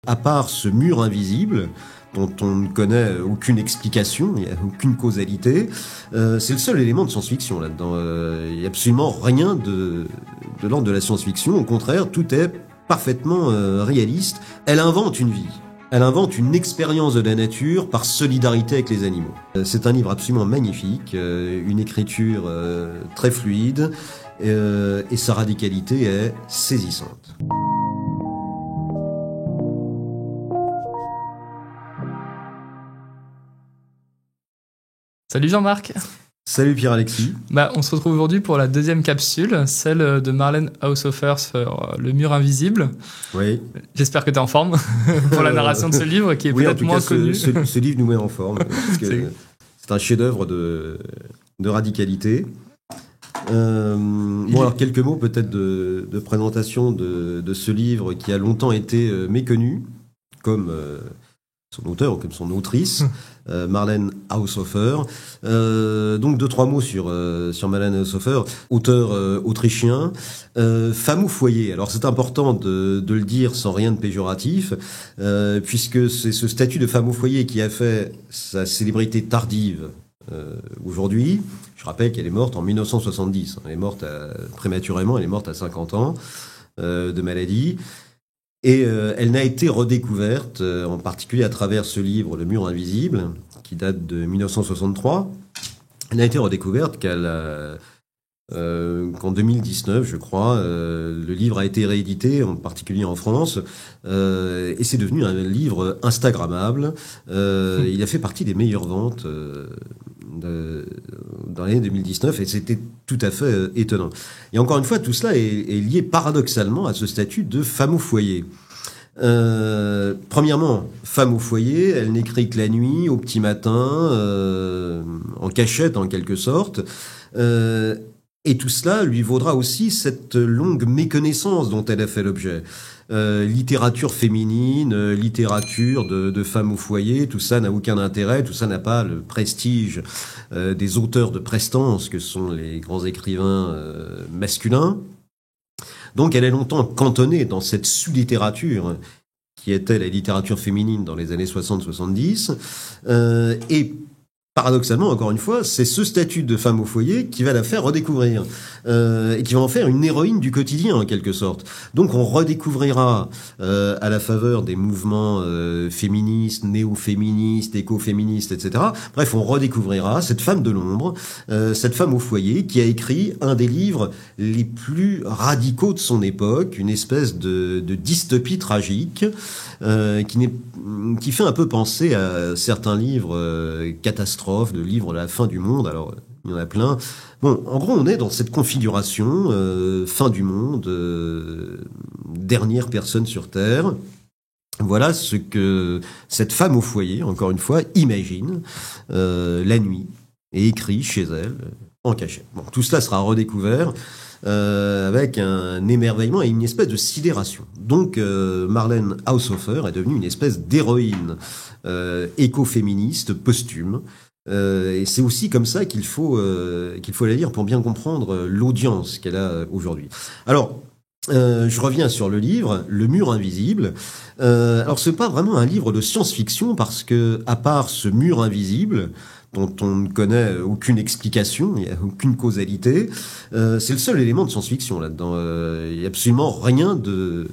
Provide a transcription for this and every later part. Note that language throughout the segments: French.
À part ce mur invisible, dont on ne connaît aucune explication, il n'y a aucune causalité, c'est le seul élément de science-fiction là-dedans. Il n'y a absolument rien de l'ordre de la science-fiction. Au contraire, tout est parfaitement réaliste. Elle invente une vie. Elle invente une expérience de la nature par solidarité avec les animaux. C'est un livre absolument magnifique, une écriture très fluide, et sa radicalité est saisissante. Salut Jean-Marc. Salut Pierre-Alexis. On se retrouve aujourd'hui pour la deuxième capsule, celle de Marlène Haushofer sur Le Mur invisible. Oui. J'espère que tu es en forme pour la narration de ce livre qui est peut-être moins connu. Ce livre nous met en forme, parce que c'est un chef-d'œuvre de radicalité. Alors quelques mots peut-être de présentation de ce livre qui a longtemps été méconnu, comme son auteur ou comme son autrice, Marlène Haushofer. Donc 2-3 mots sur Marlène Haushofer, auteur autrichien, femme au foyer. Alors c'est important de le dire sans rien de péjoratif, puisque c'est ce statut de femme au foyer qui a fait sa célébrité tardive aujourd'hui. Je rappelle qu'elle est morte en 1970. Elle est morte prématurément, elle est morte à 50 ans de maladie. Et elle n'a été redécouverte, en particulier à travers ce livre, Le Mur invisible, qui date de 1963. Elle n'a été redécouverte qu'en 2019, je crois. Le livre a été réédité, en particulier en France, et c'est devenu un livre instagrammable. Il a fait partie des meilleures ventes dans l'année 2019, et c'était tout à fait étonnant. Et encore une fois, tout cela est lié paradoxalement à ce statut de femme au foyer. Premièrement, femme au foyer, elle n'écrit que la nuit, au petit matin, en cachette en quelque sorte. Et tout cela lui vaudra aussi cette longue méconnaissance dont elle a fait l'objet. Littérature féminine, littérature de femmes au foyer, tout ça n'a aucun intérêt, tout ça n'a pas le prestige des auteurs de prestance que sont les grands écrivains masculins. Donc elle est longtemps cantonnée dans cette sous-littérature qui était la littérature féminine dans les années 60-70, et paradoxalement, encore une fois, c'est ce statut de femme au foyer qui va la faire redécouvrir, et qui va en faire une héroïne du quotidien, en quelque sorte. Donc on redécouvrira, à la faveur des mouvements féministes, néo-féministes, éco-féministes, etc. Bref, on redécouvrira cette femme de l'ombre, cette femme au foyer qui a écrit un des livres les plus radicaux de son époque, une espèce de dystopie tragique, qui fait un peu penser à certains livres catastrophes, de livres de la fin du monde. Alors, il y en a plein. Bon, en gros, on est dans cette configuration, fin du monde, dernière personne sur Terre. Voilà ce que cette femme au foyer, encore une fois, imagine la nuit et écrit chez elle, en cachette. Bon, tout cela sera redécouvert avec un émerveillement et une espèce de sidération. Donc Marlène Haushofer est devenue une espèce d'héroïne écoféministe posthume. Et c'est aussi comme ça qu'il faut la lire pour bien comprendre l'audience qu'elle a aujourd'hui. Alors, je reviens sur le livre, Le Mur invisible. Alors, c'est pas vraiment un livre de science-fiction parce que, à part ce mur invisible, dont on ne connaît aucune explication, il n'y a aucune causalité, c'est le seul élément de science-fiction là-dedans. Il n'y a absolument rien de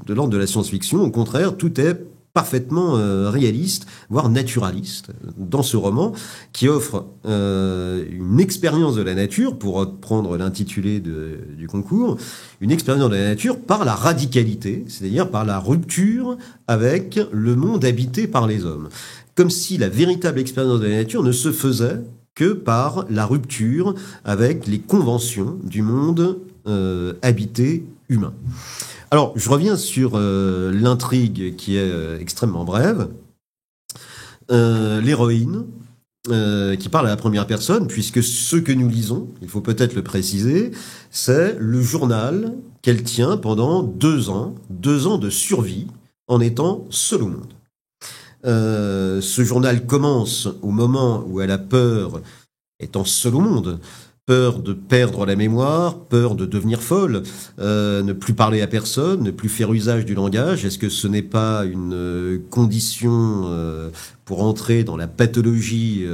l'ordre de la science-fiction. Au contraire, tout est parfaitement réaliste, voire naturaliste, dans ce roman, qui offre une expérience de la nature, pour reprendre l'intitulé du concours, une expérience de la nature par la radicalité, c'est-à-dire par la rupture avec le monde habité par les hommes. Comme si la véritable expérience de la nature ne se faisait que par la rupture avec les conventions du monde habité humain. Alors, je reviens sur l'intrigue qui est extrêmement brève. L'héroïne, qui parle à la première personne, puisque ce que nous lisons, il faut peut-être le préciser, c'est le journal qu'elle tient pendant 2 ans de survie, en étant seule au monde. Ce journal commence au moment où elle a peur, étant seule au monde, peur de perdre la mémoire, peur de devenir folle, ne plus parler à personne, ne plus faire usage du langage. Est-ce que ce n'est pas une condition pour entrer dans la pathologie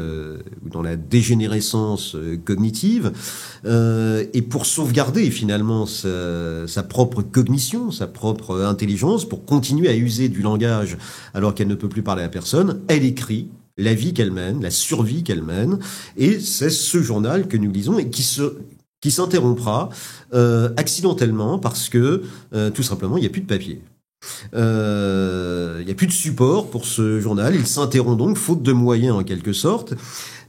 ou dans la dégénérescence cognitive et pour sauvegarder finalement sa propre cognition, sa propre intelligence, pour continuer à user du langage alors qu'elle ne peut plus parler à personne, elle écrit la vie qu'elle mène, la survie qu'elle mène, et c'est ce journal que nous lisons et qui s'interrompra accidentellement parce que tout simplement il n'y a plus de papier. Il n'y a plus de support pour ce journal, il s'interrompt donc faute de moyens en quelque sorte.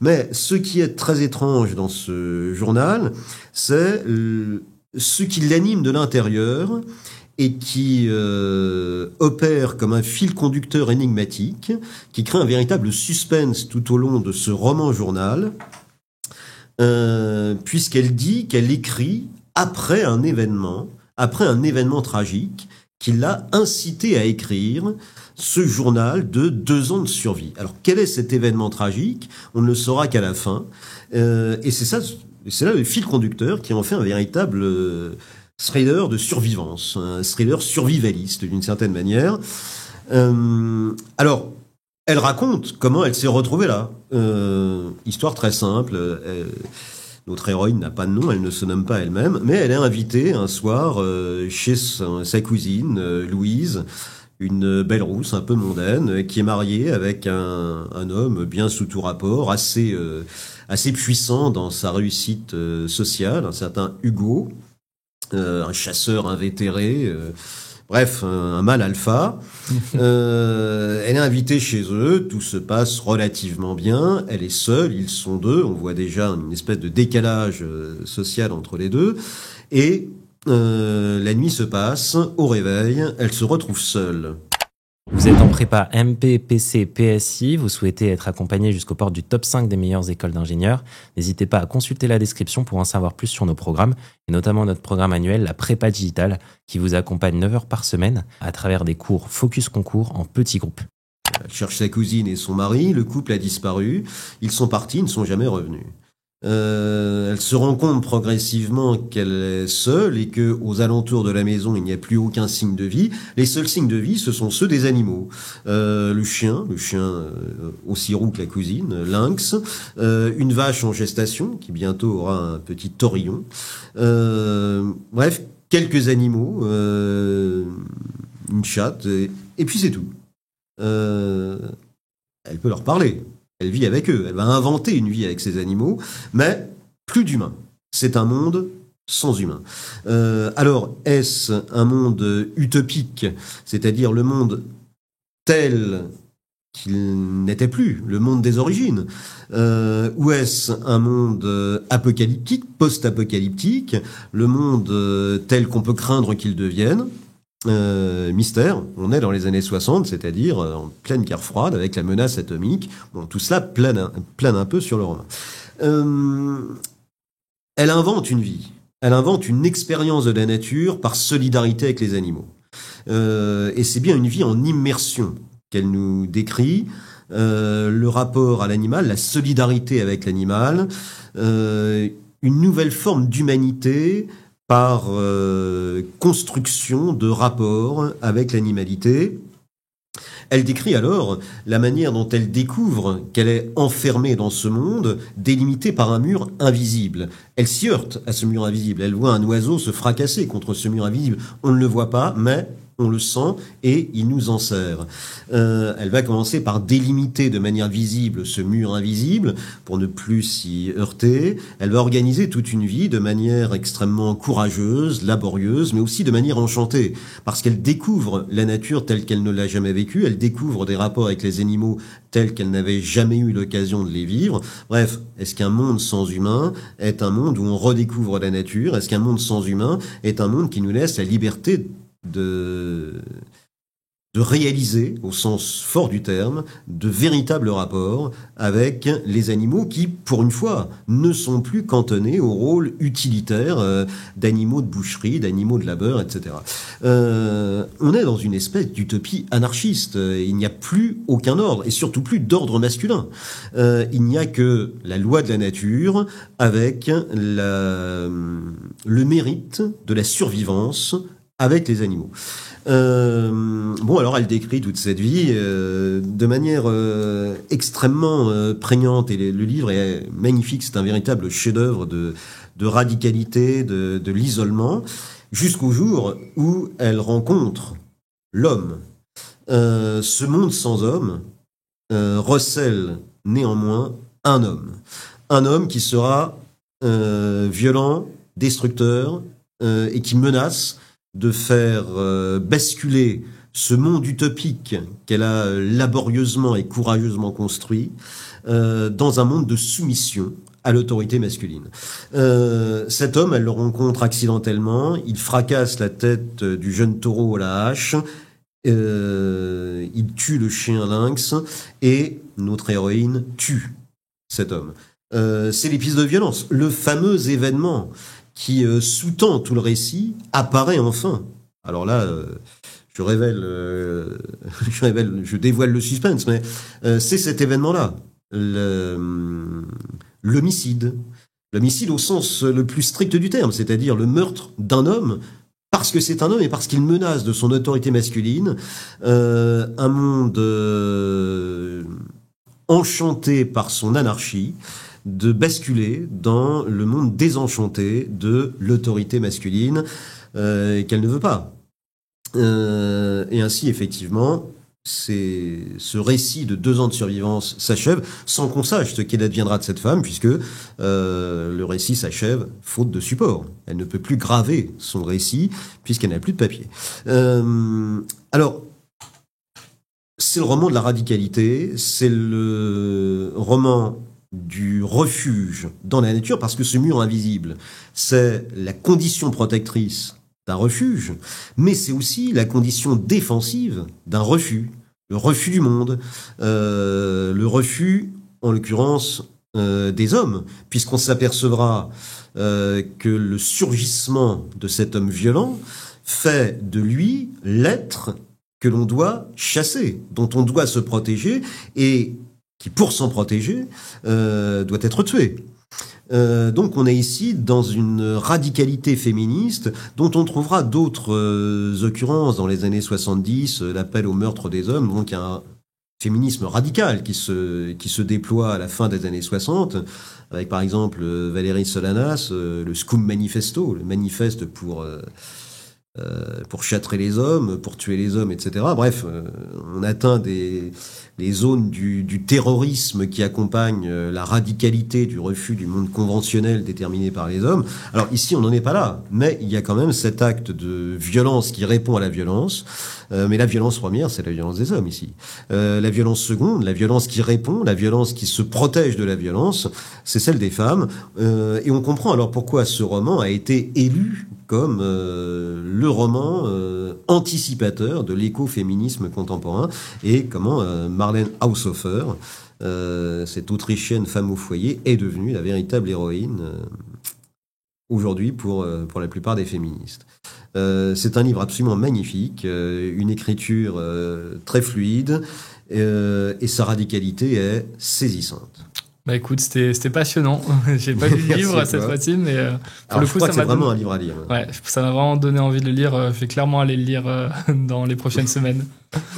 Mais ce qui est très étrange dans ce journal, c'est ce qui l'anime de l'intérieur et qui opère comme un fil conducteur énigmatique, qui crée un véritable suspense tout au long de ce roman-journal, puisqu'elle dit qu'elle écrit après un événement tragique, qui l'a incité à écrire ce journal de 2 ans de survie. Alors, quel est cet événement tragique ? On ne le saura qu'à la fin. Et c'est là le fil conducteur qui en fait un véritable thriller de survivance, un thriller survivaliste d'une certaine manière. Alors, elle raconte comment elle s'est retrouvée là. Histoire très simple. Notre héroïne n'a pas de nom, elle ne se nomme pas elle-même, mais elle est invitée un soir chez sa cousine, Louise, une belle rousse un peu mondaine, qui est mariée avec un homme bien sous tout rapport, assez puissant dans sa réussite sociale, un certain Hugo, un chasseur invétéré, bref, un mâle alpha. Elle est invitée chez eux, tout se passe relativement bien, elle est seule, ils sont 2, on voit déjà une espèce de décalage social entre les deux, et la nuit se passe, au réveil, elle se retrouve seule. Vous êtes en prépa MP, PC, PSI, vous souhaitez être accompagné jusqu'aux portes du top 5 des meilleures écoles d'ingénieurs. N'hésitez pas à consulter la description pour en savoir plus sur nos programmes, et notamment notre programme annuel, la prépa digitale, qui vous accompagne 9 heures par semaine à travers des cours Focus Concours en petits groupes. Elle cherche sa cousine et son mari, le couple a disparu, ils sont partis, ils ne sont jamais revenus. Elle se rend compte progressivement qu'elle est seule et que aux alentours de la maison il n'y a plus aucun signe de vie. Les seuls signes de vie, ce sont ceux des animaux. Le chien aussi roux que la cousine, lynx, une vache en gestation qui bientôt aura un petit taurillon. Bref, quelques animaux, une chatte et puis c'est tout. Elle peut leur parler. Elle vit avec eux, elle va inventer une vie avec ces animaux, mais plus d'humains. C'est un monde sans humains. Alors, est-ce un monde utopique, c'est-à-dire le monde tel qu'il n'était plus, le monde des origines, ou est-ce un monde apocalyptique, post-apocalyptique, le monde tel qu'on peut craindre qu'il devienne ? Mystère, on est dans les années 60, c'est-à-dire en pleine guerre froide avec la menace atomique. Bon, tout cela plane un peu sur le roman. Elle invente une vie, elle invente une expérience de la nature par solidarité avec les animaux. Et c'est bien une vie en immersion qu'elle nous décrit, le rapport à l'animal, la solidarité avec l'animal, une nouvelle forme d'humanité par construction de rapports avec l'animalité. Elle décrit alors la manière dont elle découvre qu'elle est enfermée dans ce monde, délimité par un mur invisible. Elle s'y heurte à ce mur invisible. Elle voit un oiseau se fracasser contre ce mur invisible. On ne le voit pas, mais on le sent et il nous enserre. Elle va commencer par délimiter de manière visible ce mur invisible pour ne plus s'y heurter. Elle va organiser toute une vie de manière extrêmement courageuse, laborieuse, mais aussi de manière enchantée, parce qu'elle découvre la nature telle qu'elle ne l'a jamais vécue, elle découvre des rapports avec les animaux tels qu'elle n'avait jamais eu l'occasion de les vivre. Bref, est-ce qu'un monde sans humains est un monde où on redécouvre la nature ? Est-ce qu'un monde sans humains est un monde qui nous laisse la liberté de de réaliser, au sens fort du terme, de véritables rapports avec les animaux qui, pour une fois, ne sont plus cantonnés au rôle utilitaire d'animaux de boucherie, d'animaux de labeur, etc. On est dans une espèce d'utopie anarchiste. Il n'y a plus aucun ordre, et surtout plus d'ordre masculin. Il n'y a que la loi de la nature avec le mérite de la survivance avec les animaux. Alors elle décrit toute cette vie de manière extrêmement prégnante, et le livre est magnifique, c'est un véritable chef-d'œuvre de radicalité, de l'isolement, jusqu'au jour où elle rencontre l'homme. Ce monde sans homme recèle néanmoins un homme qui sera violent, destructeur, et qui menace de faire basculer ce monde utopique qu'elle a laborieusement et courageusement construit dans un monde de soumission à l'autorité masculine. Cet homme, elle le rencontre accidentellement, il fracasse la tête du jeune taureau à la hache, il tue le chien lynx, et notre héroïne tue cet homme. C'est l'épisode de violence, le fameux événement qui sous-tend tout le récit, apparaît enfin. Alors là, je dévoile le suspense, mais c'est cet événement-là, l'homicide. L'homicide au sens le plus strict du terme, c'est-à-dire le meurtre d'un homme, parce que c'est un homme et parce qu'il menace de son autorité masculine un monde enchanté par son anarchie, de basculer dans le monde désenchanté de l'autorité masculine qu'elle ne veut pas. Et ainsi, effectivement, ce récit de 2 ans de survivance s'achève sans qu'on sache ce qu'il adviendra de cette femme, puisque le récit s'achève faute de support. Elle ne peut plus graver son récit puisqu'elle n'a plus de papier. Alors, c'est le roman de la radicalité, c'est le roman du refuge dans la nature, parce que ce mur invisible, c'est la condition protectrice d'un refuge, mais c'est aussi la condition défensive d'un refus, le refus du monde, le refus, en l'occurrence, des hommes, puisqu'on s'apercevra que le surgissement de cet homme violent fait de lui l'être que l'on doit chasser, dont on doit se protéger, et qui, pour s'en protéger, doit être tué. Donc on est ici dans une radicalité féministe dont on trouvera d'autres occurrences dans les années 70, l'appel au meurtre des hommes, donc un féminisme radical qui se déploie à la fin des années 60, avec par exemple Valérie Solanas, le Scum Manifesto, le manifeste pour châtrer les hommes, pour tuer les hommes, etc. Bref, on atteint les zones du terrorisme qui accompagnent la radicalité du refus du monde conventionnel déterminé par les hommes. Alors ici, on n'en est pas là, mais il y a quand même cet acte de violence qui répond à la violence. Mais la violence première, c'est la violence des hommes ici. La violence seconde, la violence qui répond, la violence qui se protège de la violence, c'est celle des femmes. Et on comprend alors pourquoi ce roman a été élu comme le roman anticipateur de l'écoféminisme contemporain, et comment Marlene Haushofer, cette Autrichienne femme au foyer, est devenue la véritable héroïne aujourd'hui pour la plupart des féministes. C'est un livre absolument magnifique, une écriture très fluide, et sa radicalité est saisissante. Bah écoute, c'était passionnant. J'ai pas lu le livre cette fois-ci, mais pour le coup, je crois que c'est vraiment un livre à lire. Ouais, ça m'a vraiment donné envie de le lire. Je vais clairement aller le lire dans les prochaines semaines.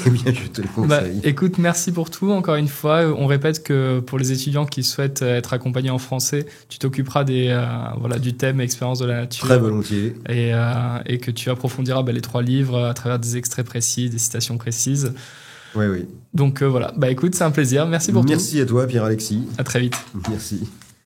Eh bien, je te le conseille. Écoute, merci pour tout. Encore une fois, on répète que pour les étudiants qui souhaitent être accompagnés en français, tu t'occuperas du thème expérience de la nature. Très volontiers. Et que tu approfondiras les 3 livres à travers des extraits précis, des citations précises. Oui. Donc voilà, écoute, c'est un plaisir. Merci pour tout. Merci à toi, Pierre-Alexis. À très vite. Merci.